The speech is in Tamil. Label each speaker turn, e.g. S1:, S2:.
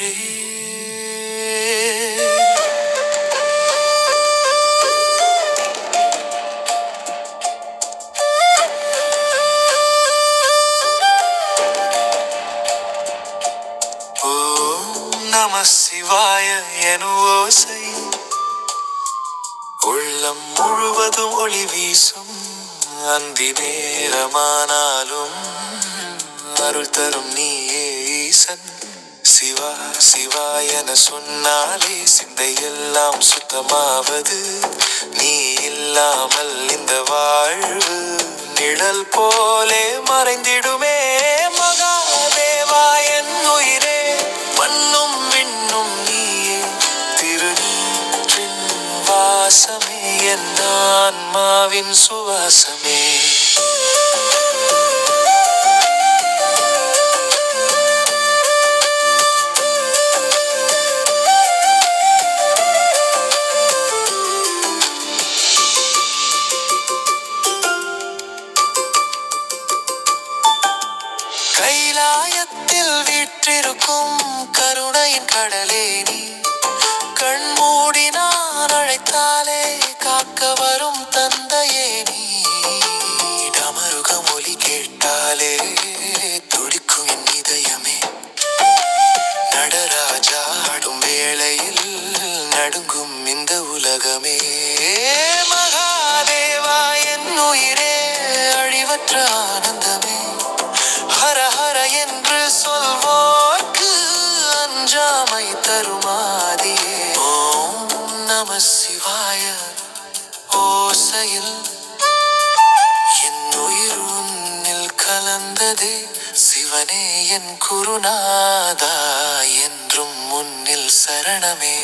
S1: நின்றே. நம சிவாய எனும் ஓசை உள்ளம் முழுவதும் ஒளி வீசும். அந்தி நேரமானாலும் அருள் தரும் நீயே ஈசன். சிவா சிவா என சொன்னாலே சிந்தையெல்லாம் சுத்தமாவது. நீ இல்லாமல் இந்த வாழ்வு நிழல் போலே மறைந்திடுமே. மகாதேவா என் உயிரே, மண்ணும் விண்ணும் நீயே, திருநீற்றின் வாசமே, என் ஆன்மாவின் சுவாசமே. கைலாயத்தில் வீற்றிருக்கும் கருணையின் கடலே நீ. கண் மூடி நான் அழைத்தாலே காக்க வரும் தந்தையே நீ. டமருகம் ஒலி கேட்டாலே துடிக்கும் என் இதயமே. நடராஜா ஆடும் வேளையில் நடுங்கும் இந்த உலகமே. மகாதேவா என் உயிரே, அழிவற்ற ஆனந்தமே. ஹர ஹர என்று சொல்வோர்க்கு அஞ்சாமை தருமாதியே. ஓம் நம சிவாய ஓசையில் என் உயிர் உன்னில் கலந்ததே. சிவனே என் குருநாதா, என்றும் முன்னில் சரணமே.